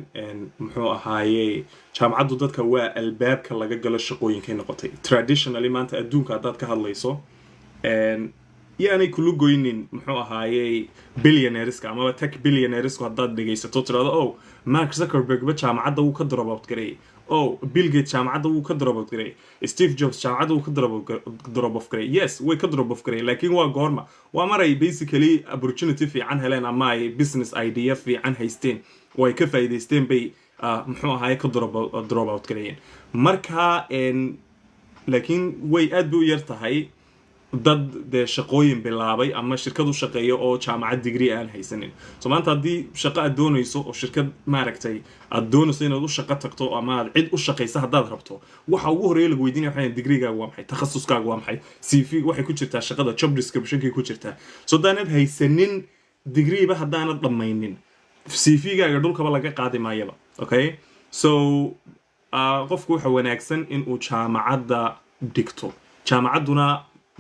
muxuu ahaayay jaamacaddu dadka waa albaabka laga galo shaqooyinkay noqotay traditionally maanta adduunka dad ka hadlayso yaani kullu goynin muxuu ahaayay billionaireska ama tech billionaireska haddaad dhageysato tirado oh Mark Zuckerberg ba jaamacadda uu ka drop out garay oh Bill Gates jaamacadda uu ka drop out garay Steve Jobs jaamacadda uu ka drop off garay yes way ka drop off garay laakiin waa goorma waa maray basically opportunity fiican heleen ama ay business idea fiican haysteen way ka faa'iideysteen bay muxuu ahaayay ka drop out gareeyeen marka laakiin way aad u yar tahay dad de shaqooyin bilaabay ama shirkad u shaqeeyo oo jaamacad degree aan haysanin soo maanta hadii shaqo aad doonayso oo shirkad maaragtay aad doonayso inaad u shaqo tagto ama aad cid u shaqeyso hadaad rabto waxa ugu horeeya lagu weydiinayo waxa degree-gaaga waa maxay takhasuskaaga waa maxay CV waxay ku jirtaa shaqada job description-kay ku jirtaa soo daanad haysanin degree ba hadaanad dhamaynin CV-gaaga dhulkaba laga qaadi maayaba okay so qofku waxa wanaagsan in uu jaamacadda dhigto jaamacadduna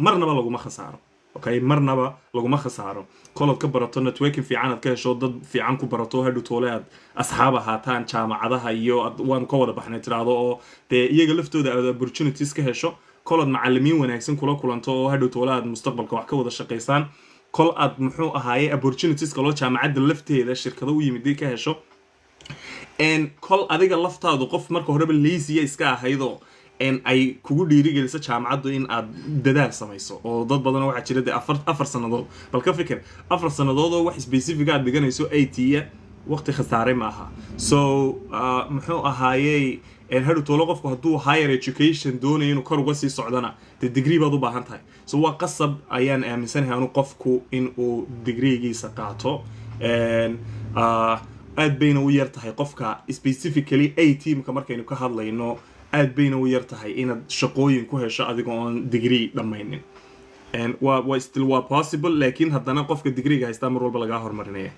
marnaba laguma khasaaro okay marnaba laguma khasaaro kolad ka barato networking fiican aad ka hesho dad fiican ku barato hadhow toolaad asxaab ahaataan jaamacadaha iyo waan ka wada baxnay tiraado oo iyaga laftooda aad opportunities ka hesho kolad macallimiin wanaagsan kula kulanto oo hadhow toolaad mustaqbalka wax ka wada shaqeysaan kol aad muxuu ahaayay opportunities kala jaamacadda lafteeda shirkado u yimid ka hesho kol adiga laftaadu qof marka horeba lazy iska ahaydo ay kugu dhiirigeliso jaamacaddu in aad dadaal samayso oo dad badan waxa jira afar sanadood bal ka fikir afar sanadood oo wax specific ah dhiganayso AT waqti khasaare ma aha so muxuu ahaayay hadhow toolo qofku hadduu higher education doonayo inuu kor uga sii socdana degree baad u baahan tahay so waa qasab ayaan aaminsanahay anu qofku in uu degree-giisa qaato aad bayna u yar tahay qofka specifically teamka markaynu ka hadlayno aad bayna u yar tahay inaad shaqooyin ku hesho adigoo aan degree dhamaynin waa still waa possible laakiin haddana qofka degree-ga haystaa mar walba laga hormarinaya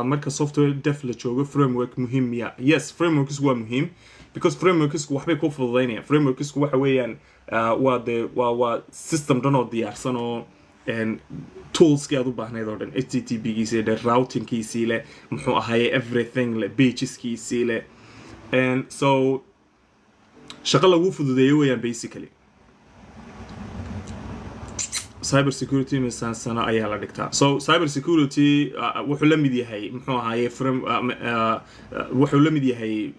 marka software dev la joogo framework muhiim ya yes frameworks waa muhiim because frameworks waxbay ku fududeynayaan frameworks waxa weeyaan waa system dhan oo diyaarsan oo tools-kii aad u baahnayd oo dhan HTTP-giisii leh routing-kiisii leh muxuu ahaayay everything leh pages-kiisii leh so shaqo lagu fududeeyo weeyaan basically cyber security misansana ayaa la dhigtaa so cyber security wuxuu la mid yahay muxuu ahaayay wuxuu la mid yahay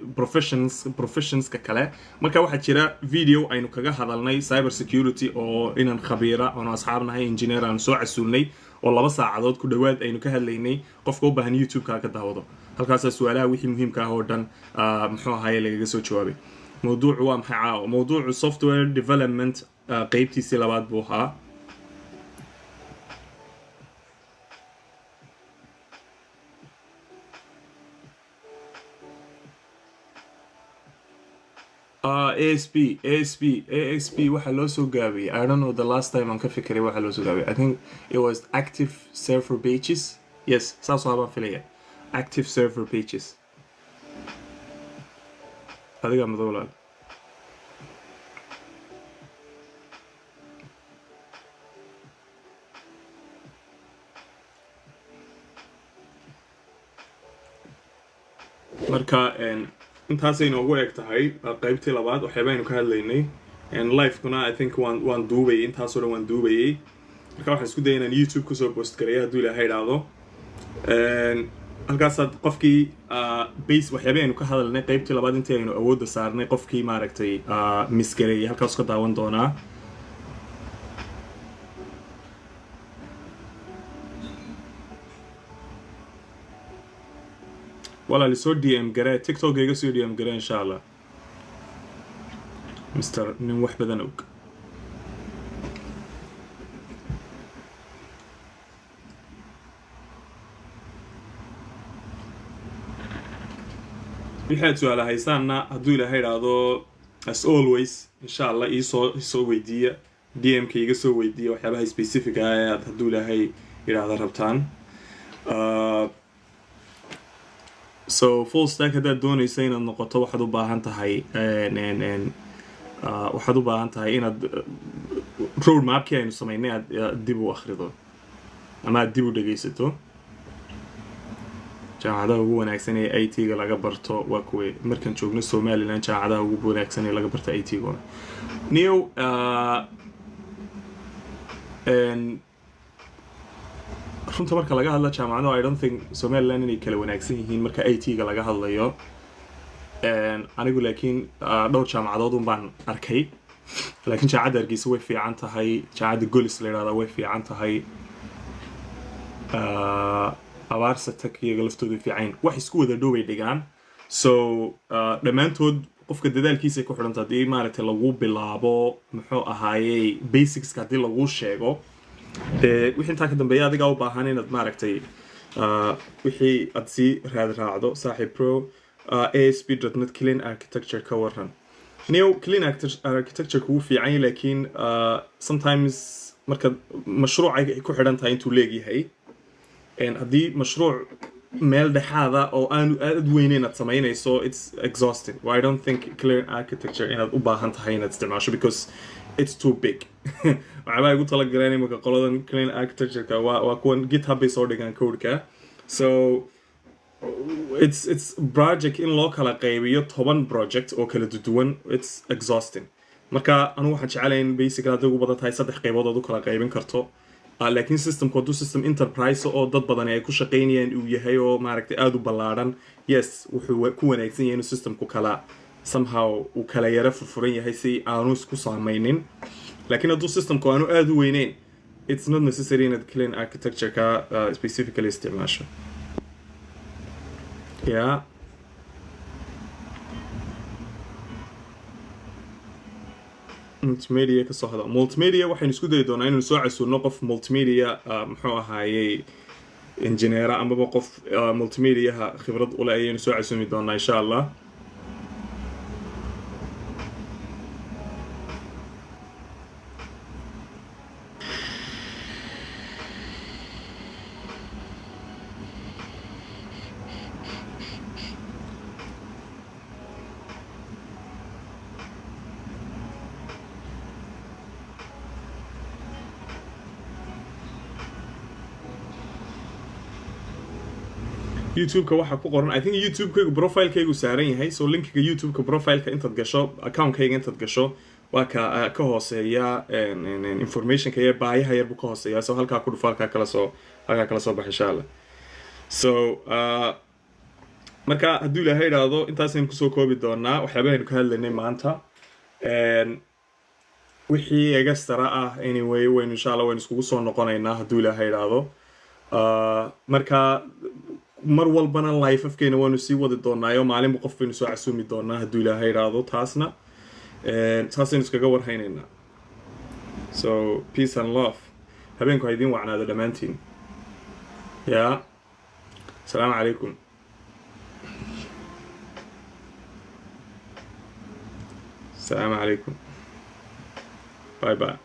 professionska kale marka waxa jira video aynu kaga hadalnay cyber security oo inaan khabiira oo asxaabnahay engineer aan soo casuulnay oo 2 saacadood ku dhawaad aynu ka hadlaynay qofka u baahan YouTube-ka ka daawado halkaas su'aalaha wixii muhiimka ah oo dhan muxuu ahaayay lagaga soo jawaabay mawduucu waa maxay mawduucu software development qaybtiisa labaad buu ahaa ASP waxa loo soo gaabiyay I don't know the last time aan ka fikiray waxa loo soo gaabiyay I think it was active server pages yes saas waa filaya active server pages adiga madawlaad marka intaasay noogu eg tahay qaybtii labaad waxyaabaynu ka hadlaynay live-kuna I think waan duubayay intaasoo dhan waan duubayay marka waxaan isku dayay inaan YouTube kusoo post gareeyo hadduu ilaahay idhaahdo halkaasaad qofkii base waxyaabaynu ka hadalnay qaybtii labaad intii aynu awoodda saarnay qofkii maaragtay misgareeyay halkaas ka daawan doonaa ولا اللي صور دي ام قراء تيك توك يقصوا دي ام قراء ان شاء الله مستر من وحبة ذنوك wixaad su'aala haysaanna hadduu ilaahay idhaahdo as always insha allah isoo weydiiya DM-ka iga soo weydiiya waxyaabaha specific ah ee aad hadduu ilaahay idhaahdo rabtaan. So full stack haddaad doonaysa inaad noqoto waxaad u baahan tahay inaad road mapkii aynu samaynay aad dib u akhrido ama aad dib u dhegaysato. jaamacadaha ugu wanaagsan ee IT-ga laga barto waa kuwee markaan joogno Somaliland jaamacadaha ugu wanaagsan ee laga barto IT-ga new runta marka laga hadla jaamacadaha I don't think Somaliland inay kala wanaagsan yihiin marka IT-ga laga hadlayo. anigu laakiin dhowr jaamacadood baan arkay laakiin jaamacadda Hargeysa way fiican tahay, jaamacadda Golis la yiraahdo way fiican tahay, abaarsa takiyaga laftoodu fiican wax isku wada dhow ay dhigaan. So dhamaantood qofka dadaalkiisa ku xidhan tahay maaragtay lagu bilaabo muxuu ahaayay basics ka hadii lagu sheego wixii inta ka dambeeya adiga u baahan inaad maaragtay wixii aad si raacdo saaxiib pro ASP.NET Clean Architecture ka waran. New Clean Architecture ku fiican laakiin sometimes marka mashruuca ku xidhan tahay intuu leeyahay haddii mashruuc meel dhexaada oo aad weynayn aad samaynayso it's exhausting. I don't think Clean Architecture inaad u baahan tahay inaad isticmaasho because it's too big. waxaa igu talagaleen imika qoladan Clean Architecture waa kuwan GitHub bay soo dhigaan code-ka. So it's project in loo kala qaybiyo 10 project oo kala duwan it's exhausting. marka anu waxaan jecelahay in basically hadii ugu badan tahay 3 qaybood oo kala qaybin karto. laakiin systemku haduu system enterprise oo dad badan ay ku shaqeynayaan uu yahay oo maaragtay aad u ballaaran yes wuxuu ku wanaagsan yahay in systemku kala somehow uu kala yara furfuran yahay si aanu isku saameynin. laakiin haduu systemku aanu aad u weynayn it's not necessary in Clean Architecture ka specifically isticmaasho. Yeah. multimedia ka soo hada multimedia waxaan isku day doonaa inaan soo casuuno qof multimedia muxuu ahaayay engineer ama qof multimedia khibrad u leh ayaan soo casuumi doonaa insha Allah. YouTube-ka waxa ku qoran I think YouTube-kaygu profile-kaygu saaran yahay so link-ka YouTube-ka profile-ka intaad gasho account-kayga intaad gasho waa ka hooseeya information-ka iyo baayaha yar buu ka hooseeya so halka ku dhufo halka kala soo bax insha Allah. So marka haddii ilaahay yiraahdo intaasaynu kusoo koobi doonaa waxyaabaha ka hadlaynay maanta wixii extra ah anyway waynu insha Allah waynu iskugu soo noqonaynaa haddii ilaahay yiraahdo. marka mar walbana life afkeena waanu sii wadi doonaa maalinba qof baynu soo casuumi doonaa haddii ilaahay yiraahdo taasna saasaynu iskaga warhaynaynaa. So peace and love. habeenku idin wacnaado dhamaantiin. Yeah. Assalamu alaikum. Assalamu alaikum. Bye bye.